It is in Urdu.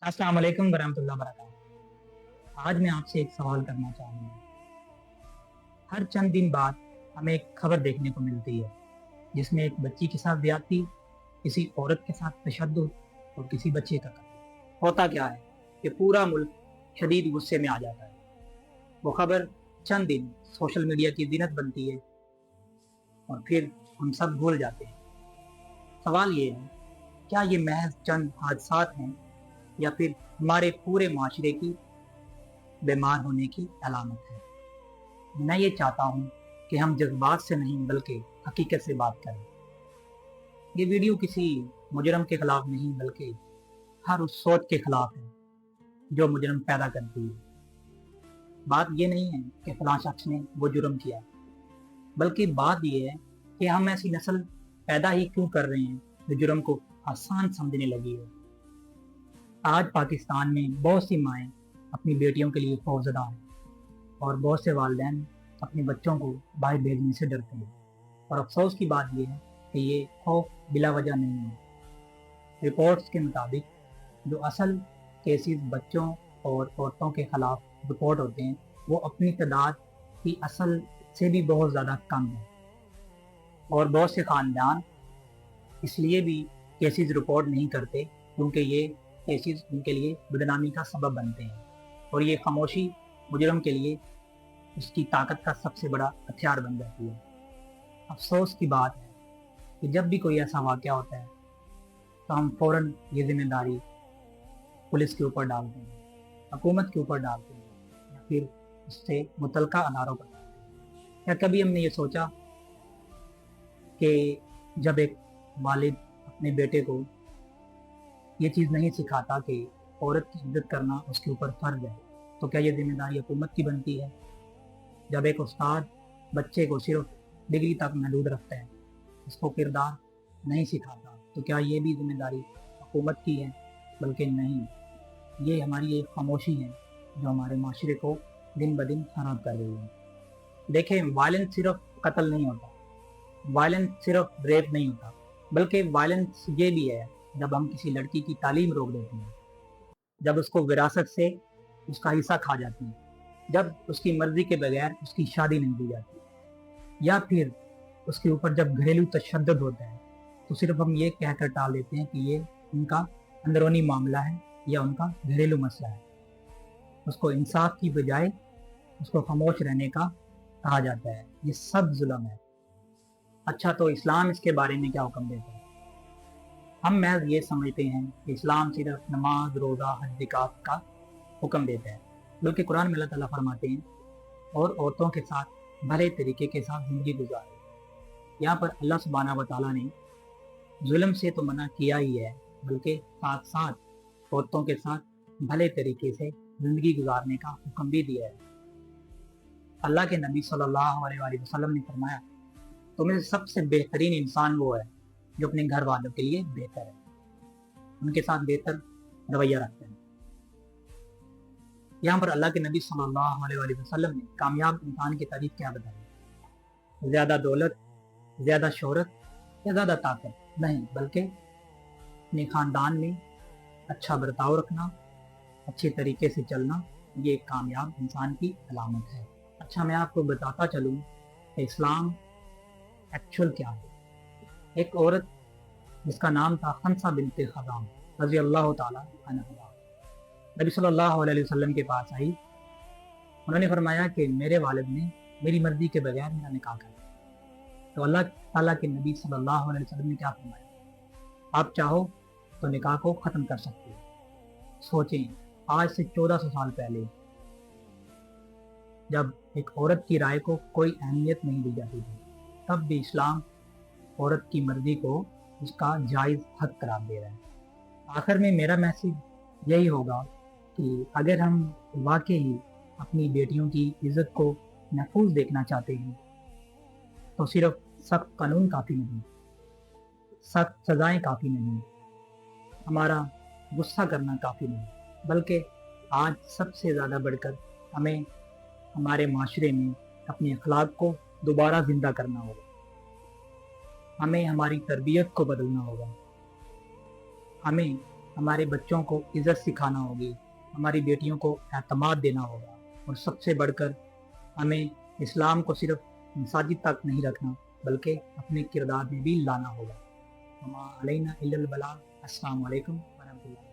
السلام علیکم ورحمۃ اللہ وبرکاتہ۔ آج میں آپ سے ایک سوال کرنا چاہوں گا۔ ہر چند دن بعد ہمیں ایک خبر دیکھنے کو ملتی ہے جس میں ایک بچی کے ساتھ زیادتی، کسی عورت کے ساتھ تشدد اور کسی بچے کا قتل۔ ہوتا کیا ہے کہ پورا ملک شدید غصے میں آ جاتا ہے۔ وہ خبر چند دن سوشل میڈیا کی زینت بنتی ہے اور پھر ہم سب بھول جاتے ہیں۔ سوال یہ ہے، کیا یہ محض چند حادثات ہیں یا پھر ہمارے پورے معاشرے کی بیمار ہونے کی علامت ہے؟ میں یہ چاہتا ہوں کہ ہم جذبات سے نہیں بلکہ حقیقت سے بات کریں۔ یہ ویڈیو کسی مجرم کے خلاف نہیں بلکہ ہر اس سوچ کے خلاف ہے جو مجرم پیدا کرتی ہے۔ بات یہ نہیں ہے کہ فلاں شخص نے وہ جرم کیا، بلکہ بات یہ ہے کہ ہم ایسی نسل پیدا ہی کیوں کر رہے ہیں جو جرم کو آسان سمجھنے لگی ہے۔ آج پاکستان میں بہت سی مائیں اپنی بیٹیوں کے لیے خوفزدہ ہیں اور بہت سے والدین اپنے بچوں کو باہر بھیجنے سے ڈرتے ہیں، اور افسوس کی بات یہ ہے کہ یہ خوف بلا وجہ نہیں ہے۔ رپورٹس کے مطابق جو اصل کیسز بچوں اور عورتوں کے خلاف رپورٹ ہوتے ہیں وہ اپنی تعداد کی اصل سے بھی بہت زیادہ کم ہے، اور بہت سے خاندان اس لیے بھی کیسز رپورٹ نہیں کرتے کیونکہ یہ کیسز ان کے لیے بدنامی کا سبب بنتے ہیں، اور یہ خاموشی مجرم کے لیے اس کی طاقت کا سب سے بڑا ہتھیار بن جاتی ہے۔ افسوس کی بات ہے کہ جب بھی کوئی ایسا واقعہ ہوتا ہے تو ہم فوراً یہ ذمہ داری پولیس کے اوپر ڈالتے ہیں، حکومت کے اوپر ڈالتے ہیں، یا پھر اس سے متعلقہ اداروں پر ڈالتے ہیں۔ کیا کبھی ہم نے یہ سوچا کہ جب ایک والد اپنے بیٹے کو یہ چیز نہیں سکھاتا کہ عورت کی عزت کرنا اس کے اوپر فرض ہے، تو کیا یہ ذمہ داری حکومت کی بنتی ہے؟ جب ایک استاد بچے کو صرف ڈگری تک محدود رکھتا ہے، اس کو کردار نہیں سکھاتا، تو کیا یہ بھی ذمہ داری حکومت کی ہے؟ بلکہ نہیں، یہ ہماری ایک خاموشی ہے جو ہمارے معاشرے کو دن بدن خراب کر رہی ہے۔ دیکھیں، وائلنس صرف قتل نہیں ہوتا، وائلنس صرف ریپ نہیں ہوتا، بلکہ وائلنس یہ بھی ہے جب ہم کسی لڑکی کی تعلیم روک دیتے ہیں، جب اس کو وراثت سے اس کا حصہ کھا جاتی ہیں، جب اس کی مرضی کے بغیر اس کی شادی نہیں دی جاتی، یا پھر اس کے اوپر جب گھریلو تشدد ہوتا ہے تو صرف ہم یہ کہہ کر ٹال دیتے ہیں کہ یہ ان کا اندرونی معاملہ ہے یا ان کا گھریلو مسئلہ ہے۔ اس کو انصاف کی بجائے اس کو خاموش رہنے کا کہا جاتا ہے۔ یہ سب ظلم ہے۔ اچھا، تو اسلام اس کے بارے میں کیا حکم دیتا ہے؟ ہم محض یہ سمجھتے ہیں کہ اسلام صرف نماز، روزہ، حج، زکات کا حکم دیتا ہے، بلکہ قرآن میں اللہ تعالیٰ فرماتے ہیں اور عورتوں کے ساتھ بھلے طریقے کے ساتھ زندگی گزارے۔ یہاں پر اللہ سبحانہ و تعالیٰ نے ظلم سے تو منع کیا ہی ہے، بلکہ ساتھ ساتھ عورتوں کے ساتھ بھلے طریقے سے زندگی گزارنے کا حکم بھی دیا ہے۔ اللہ کے نبی صلی اللہ علیہ وآلہ وسلم نے فرمایا، تمہیں سب سے بہترین انسان وہ ہے جو اپنے گھر والوں کے لیے بہتر ہے، ان کے ساتھ بہتر رویہ رکھتے ہیں۔ یہاں پر اللہ کے نبی صلی اللہ علیہ وآلہ وسلم نے کامیاب انسان کی تعریف کیا بتائی؟ زیادہ دولت، زیادہ شہرت یا زیادہ طاقت نہیں، بلکہ اپنے خاندان میں اچھا برتاؤ رکھنا، اچھے طریقے سے چلنا، یہ ایک کامیاب انسان کی علامت ہے۔ اچھا، میں آپ کو بتاتا چلوں کہ اسلام ایکچوئل کیا ہے۔ ایک عورت جس کا نام تھا خنسہ بنت خزام رضی اللہ تعالیٰ عنہا، نبی صلی اللہ علیہ وسلم کے پاس آئی۔ انہوں نے فرمایا کہ میرے والد نے میری مرضی کے بغیر میرا نکاح کر دیا۔ تو اللہ تعالیٰ کے نبی صلی اللہ علیہ وسلم نے کیا فرمایا؟ آپ چاہو تو نکاح کو ختم کر سکتے ہیں۔ سوچیں، آج سے 1400 سال پہلے جب ایک عورت کی رائے کو کوئی اہمیت نہیں دی جاتی تھی، تب بھی اسلام عورت کی مرضی کو اس کا جائز حق قرار دے رہا ہے۔ آخر میں میرا میسج یہی ہوگا کہ اگر ہم واقعی اپنی بیٹیوں کی عزت کو محفوظ دیکھنا چاہتے ہیں تو صرف سخت قانون کافی نہیں، سخت سزائیں کافی نہیں، ہمارا غصہ کرنا کافی نہیں، بلکہ آج سب سے زیادہ بڑھ کر ہمیں ہمارے معاشرے میں اپنے اخلاق کو دوبارہ زندہ کرنا ہوگا، ہمیں ہماری تربیت کو بدلنا ہوگا، ہمیں ہمارے بچوں کو عزت سکھانا ہوگی، ہماری بیٹیوں کو اعتماد دینا ہوگا، اور سب سے بڑھ کر ہمیں اسلام کو صرف مساجد تک نہیں رکھنا بلکہ اپنے کردار میں بھی لانا ہوگا۔ وما علینا الا البلاغ۔ السلام علیکم ورحمۃ اللہ۔